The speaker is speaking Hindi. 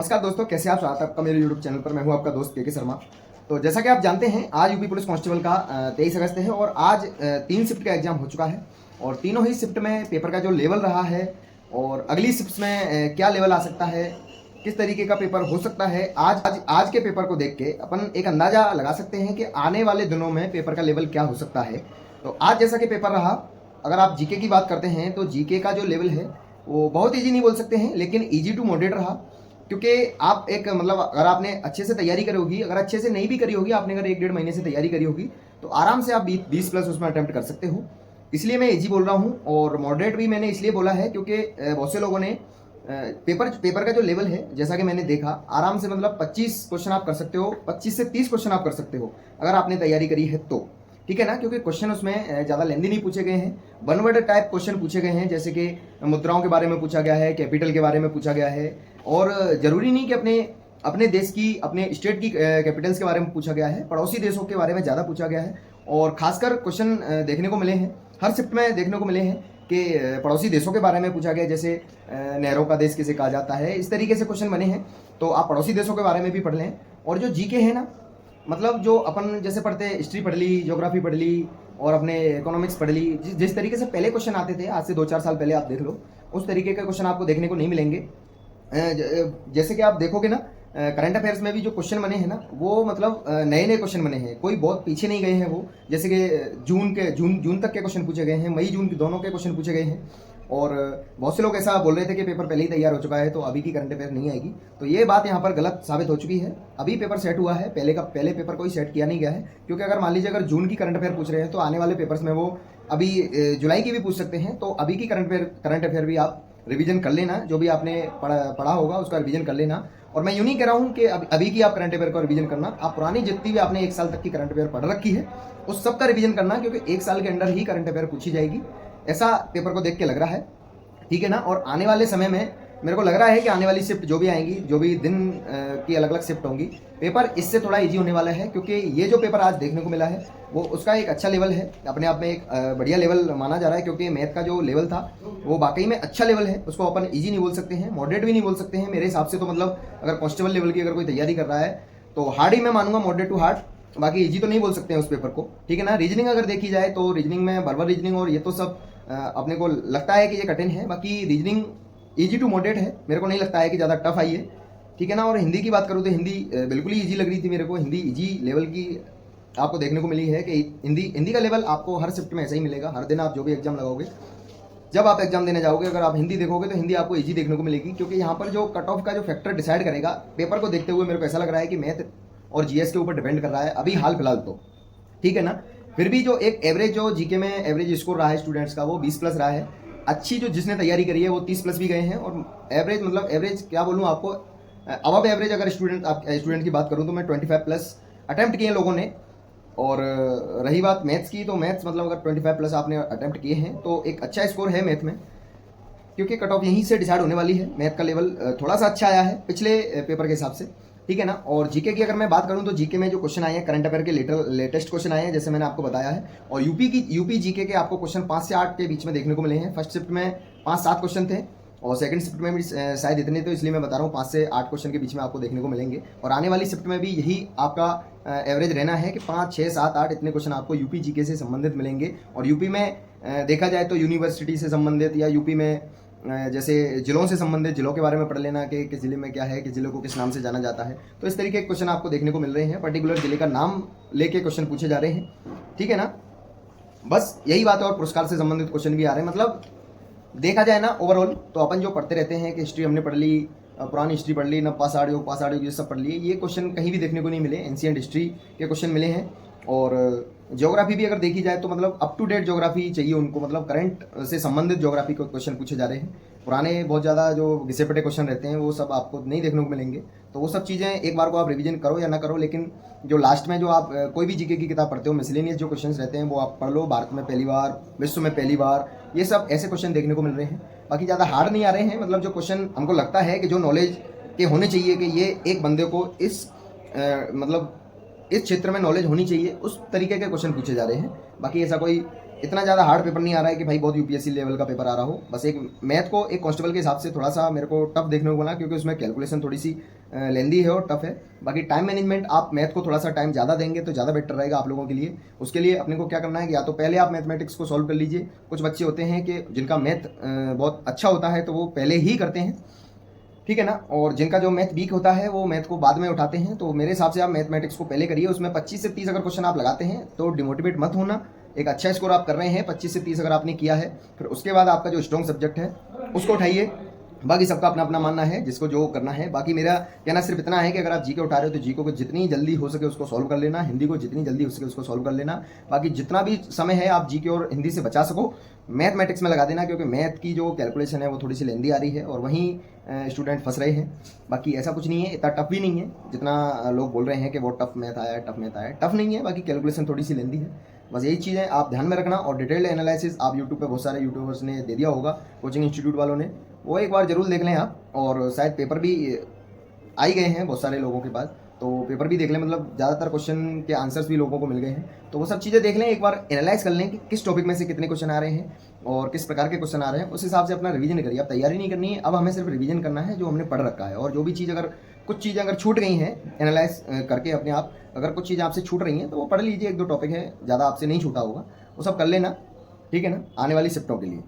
नमस्कार दोस्तों, कैसे आप? स्वागत है आपका मेरे YouTube चैनल पर। मैं हूं आपका दोस्त के शर्मा। तो जैसा कि आप जानते हैं, आज यूपी पुलिस कांस्टेबल का 23 अगस्त है और आज 3 शिफ्ट का एग्जाम हो चुका है और तीनों ही शिफ्ट में पेपर का जो लेवल रहा है और अगली शिफ्ट में क्या लेवल आ सकता है, किस तरीके का पेपर हो सकता है, आज के पेपर को देख के अपन एक अंदाजा लगा सकते हैं कि आने वाले दिनों में पेपर का लेवल क्या हो सकता है। तो आज जैसा कि पेपर रहा, अगर आप जीके की बात करते हैं तो जीके का जो लेवल है वो बहुत ईजी नहीं बोल सकते हैं, लेकिन ईजी टू मॉडरेट रहा। क्योंकि आप एक अगर आपने अच्छे से तैयारी करी होगी, अगर अच्छे से नहीं भी करी होगी, आपने अगर 1-1.5 महीने से तैयारी करी होगी तो आराम से आप 20 प्लस उसमें अटेम्प्ट कर सकते हो। इसलिए मैं इजी बोल रहा हूँ और मॉडरेट भी मैंने इसलिए बोला है क्योंकि बहुत से लोगों ने पेपर का जो लेवल है, जैसा कि मैंने देखा, आराम से 25 क्वेश्चन आप कर सकते हो, 25 से 30 क्वेश्चन आप कर सकते हो अगर आपने तैयारी करी है तो। ठीक है ना? क्योंकि क्वेश्चन उसमें ज़्यादा लेंदी नहीं पूछे गए हैं, वन वर्ड टाइप क्वेश्चन पूछे गए हैं, जैसे कि मुद्राओं के बारे में पूछा गया है, कैपिटल के बारे में पूछा गया है और ज़रूरी नहीं कि अपने देश की, अपने स्टेट की कैपिटल्स के बारे में पूछा गया है, पड़ोसी देशों के बारे में ज़्यादा पूछा गया है। और खासकर क्वेश्चन देखने को मिले हैं, हर शिफ्ट में देखने को मिले हैं कि पड़ोसी देशों के बारे में पूछा गया, जैसे नहरों का देश किसे कहा जाता है, इस तरीके से क्वेश्चन बने हैं। तो आप पड़ोसी देशों के बारे में भी पढ़ लें। और जो जीके है ना, मतलब जो अपन जैसे पढ़ते हैं, हिस्ट्री पढ़ ली, ज्योग्राफी पढ़ ली और अपने इकोनॉमिक्स पढ़ ली, जिस तरीके से पहले क्वेश्चन आते थे, आज से 2-4 साल पहले आप देख लो, उस तरीके के क्वेश्चन आपको देखने को नहीं मिलेंगे। जैसे कि आप देखोगे ना, करंट अफेयर्स में भी जो क्वेश्चन बने हैं ना, वो मतलब नए नए क्वेश्चन बने हैं, कोई बहुत पीछे नहीं गए हैं वो। जैसे कि जून तक के क्वेश्चन पूछे गए हैं, मई जून के दोनों के क्वेश्चन पूछे गए हैं। और बहुत से लोग ऐसा बोल रहे थे कि पेपर पहले ही तैयार हो चुका है तो अभी की करंट अफेयर नहीं आएगी, तो ये बात यहाँ पर गलत साबित हो चुकी है। अभी पेपर सेट हुआ है, पहले पेपर कोई सेट किया नहीं गया है। क्योंकि अगर मान लीजिए अगर जून की करंट अफेयर पूछ रहे हैं तो आने वाले पेपर्स में वो अभी जुलाई की भी पूछ सकते हैं। तो अभी की करंट अफेयर भी आप रिवीजन कर लेना, जो भी आपने पढ़ा होगा उसका रिवीजन कर लेना। और मैं यूँ नहीं कह रहा हूँ कि अभी की आप करंट अफेयर का रिवीजन करना, आप पुरानी जितनी भी आपने 1 साल तक की करंट अफेयर पढ़ रखी है उस सब का रिवीजन करना, क्योंकि 1 साल के अंदर ही करंट अफेयर पूछी जाएगी, ऐसा पेपर को देख के लग रहा है। ठीक है ना? और आने वाले समय में मेरे को लग रहा है कि आने वाली शिफ्ट जो भी आएंगी, जो भी दिन की अलग अलग शिफ्ट होंगी, पेपर इससे थोड़ा इजी होने वाला है। क्योंकि ये जो पेपर आज देखने को मिला है वो उसका एक अच्छा लेवल है, अपने आप में एक बढ़िया लेवल माना जा रहा है। क्योंकि मैथ का जो लेवल था वो वाकई में अच्छा लेवल है, उसको अपन ईजी नहीं बोल सकते हैं, मॉडरेट भी नहीं बोल सकते हैं मेरे हिसाब से। तो मतलब अगर कांस्टेबल लेवल की अगर कोई तैयारी कर रहा है तो हार्ड ही मैं मानूंगा, मॉडरेट टू हार्ड, बाकी इजी तो नहीं बोल सकते हैं उस पेपर को। ठीक है ना? रीजनिंग अगर देखी जाए तो रीजनिंग में वर्बल रीजनिंग और ये तो सब अपने को लगता है कि ये कठिन है, बाकी रीजनिंग ईजी टू मॉडरेट है, मेरे को नहीं लगता है कि ज़्यादा टफ आई है। ठीक है ना? और हिंदी की बात करूँ तो हिंदी बिल्कुल ही ईजी लग रही थी मेरे को, हिंदी ईजी लेवल की आपको देखने को मिली है कि हिंदी का लेवल आपको हर शिफ्ट में ऐसा ही मिलेगा। हर दिन आप जो भी एग्जाम लगाओगे, जब आप एग्जाम देने जाओगे, अगर आप हिंदी देखोगे तो हिंदी आपको ईजी देखने को मिलेगी। क्योंकि यहाँ पर जो कट ऑफ का जो फैक्टर डिसाइड करेगा पेपर को देखते हुए, मेरे को ऐसा लग रहा है कि मैथ और जीएस के ऊपर डिपेंड कर रहा है अभी हाल फिलहाल तो। ठीक है ना? फिर भी जो एक एवरेज, जो जीके में एवरेज स्कोर रहा है स्टूडेंट्स का, वो 20 प्लस रहा है। अच्छी जो जिसने तैयारी करी है वो 30 प्लस भी गए हैं। और एवरेज मतलब एवरेज क्या बोलूँ आपको, अब एवरेज अगर स्टूडेंट की बात करूँ तो मैं 25 प्लस अटैम्प्ट किए लोगों ने। और रही बात मैथ्स की, तो मैथ्स मतलब अगर 25 प्लस आपने अटैम्प्ट किए हैं तो एक अच्छा स्कोर है मैथ में। क्योंकि कट ऑफ यहीं से डिसाइड होने वाली है, मैथ का लेवल थोड़ा सा अच्छा आया है पिछले पेपर के हिसाब से। ठीक है ना? और जीके की अगर मैं बात करूं तो जीके में जो क्वेश्चन आए हैं, करंट अफेयर के लेटेस्ट क्वेश्चन आए हैं, जैसे मैंने आपको बताया है। और यूपी जीके के आपको क्वेश्चन 5 से 8 के बीच में देखने को मिले हैं। फर्स्ट शिफ्ट में 5-7 क्वेश्चन थे और सेकंड शिफ्ट में भी शायद इतने, तो इसलिए मैं बता रहा हूँ 5 से 8 क्वेश्चन के बीच में आपको देखने को मिलेंगे। और आने वाली शिफ्ट में भी यही आपका एवरेज रहना है कि 5, 6, 7, 8 इतने क्वेश्चन आपको यूपी जीके से संबंधित मिलेंगे। और यूपी में देखा जाए तो यूनिवर्सिटी से संबंधित, या यूपी में जैसे जिलों से संबंधित, जिलों के बारे में पढ़ लेना कि किस जिले में क्या है, किस जिले को किस नाम से जाना जाता है। तो इस तरीके के क्वेश्चन आपको देखने को मिल रहे हैं, पर्टिकुलर जिले का नाम लेके क्वेश्चन पूछे जा रहे हैं। ठीक है ना? बस यही बात है। और पुरस्कार से संबंधित क्वेश्चन भी आ रहे हैं। मतलब देखा जाए ना, ओवरऑल तो अपन जो पढ़ते रहते हैं कि हिस्ट्री हमने पढ़ ली, पुरानी हिस्ट्री पढ़ ली, नब्बा साठ योग ये सब पढ़ लिए, ये क्वेश्चन कहीं भी देखने को नहीं मिले। एंशिएंट हिस्ट्री के क्वेश्चन मिले हैं। और ज्योग्राफी भी अगर देखी जाए तो मतलब अप टू डेट ज्योग्राफी चाहिए उनको, मतलब करंट से संबंधित ज्योग्राफी के क्वेश्चन पूछे जा रहे हैं। पुराने बहुत ज़्यादा जो घिसे पिटे क्वेश्चन रहते हैं वो सब आपको नहीं देखने को मिलेंगे। तो वो सब चीज़ें एक बार को आप रिवीजन करो या ना करो, लेकिन जो लास्ट में जो आप कोई भी जीके की किताब पढ़ते हो, मिसलेनियस जो क्वेश्चन रहते हैं वो आप पढ़ लो। भारत में पहली बार, विश्व में पहली बार, ये सब ऐसे क्वेश्चन देखने को मिल रहे हैं। बाकी ज़्यादा हार्ड नहीं आ रहे हैं। मतलब जो क्वेश्चन हमको लगता है कि जो नॉलेज के होने चाहिए, कि ये एक बंदे को मतलब इस क्षेत्र में नॉलेज होनी चाहिए, उस तरीके के क्वेश्चन पूछे जा रहे हैं। बाकी ऐसा कोई इतना ज़्यादा हार्ड पेपर नहीं आ रहा है कि भाई बहुत यूपीएससी लेवल का पेपर आ रहा हो। बस एक मैथ को एक कांस्टेबल के हिसाब से थोड़ा सा मेरे को टफ देखने को मिला, क्योंकि उसमें कैलकुलेशन थोड़ी सी लेंदी है और टफ है। बाकी टाइम मैनेजमेंट, आप मैथ को थोड़ा सा टाइम ज़्यादा देंगे तो ज़्यादा बेटर रहेगा आप लोगों के लिए। उसके लिए अपने को क्या करना है कि या तो पहले आप मैथमेटिक्स को सॉल्व कर लीजिए। कुछ बच्चे होते हैं कि जिनका मैथ बहुत अच्छा होता है तो वो पहले ही करते हैं, ठीक है ना, और जिनका जो मैथ वीक होता है वो मैथ को बाद में उठाते हैं। तो मेरे हिसाब से आप मैथमेटिक्स को पहले करिए, उसमें 25 से 30 अगर क्वेश्चन आप लगाते हैं तो डिमोटिवेट मत होना। एक अच्छा स्कोर आप कर रहे हैं, 25 से 30 अगर आपने किया है, फिर उसके बाद आपका जो स्ट्रॉन्ग सब्जेक्ट है उसको उठाइए। बाकी सबका अपना अपना मानना है, जिसको जो करना है। बाकी मेरा कहना सिर्फ इतना है कि अगर आप जीके उठा रहे हो तो जीके को जितनी जल्दी हो सके उसको सॉल्व कर लेना, हिंदी को जितनी जल्दी हो सके उसको सॉल्व कर लेना। बाकी जितना भी समय है आप जीके और हिंदी से बचा सको मैथमेटिक्स में लगा देना, क्योंकि मैथ की जो कैलकुलेशन है वो थोड़ी सी लेंदी आ रही है और वहीं स्टूडेंट फंस रहे हैं। बाकी ऐसा कुछ नहीं है, इतना टफ भी नहीं है जितना लोग बोल रहे हैं कि वो टफ मैथ आया है, टफ मैथ आया है। टफ नहीं है, बाकी कैलकुलेशन थोड़ी सी लेंदी है। बस यही चीज़ है, आप ध्यान में रखना। और डिटेल्ड एनालिसिस आप यूट्यूब पे बहुत सारे यूट्यूबर्स ने दे दिया होगा, कोचिंग इंस्टीट्यूट वालों ने, वो एक बार जरूर देख लें आप। और शायद पेपर भी आ ही गए हैं बहुत सारे लोगों के पास, तो पेपर भी देख लें, मतलब ज़्यादातर क्वेश्चन के आंसर्स भी लोगों को मिल गए हैं। तो वो सब चीज़ें देख लें, एक बार एनालाइज कर लें कि किस टॉपिक में से कितने क्वेश्चन आ रहे हैं और किस प्रकार के क्वेश्चन आ रहे हैं। उस हिसाब से अपना रिवीजन करिए। अब तैयारी नहीं करनी है, अब हमें सिर्फ रिवीजन करना है जो हमने पढ़ रखा है। और जो भी चीज़ अगर कुछ चीज़ें अगर छूट गई हैं एनालाइज करके अपने आप, अगर कुछ चीज़ें आपसे छूट रही हैं तो वो पढ़ लीजिए। एक दो टॉपिक है, ज़्यादा आपसे नहीं छूटा होगा, वो सब कर लेना, ठीक है ना, आने वाली शिफ्टों के लिए।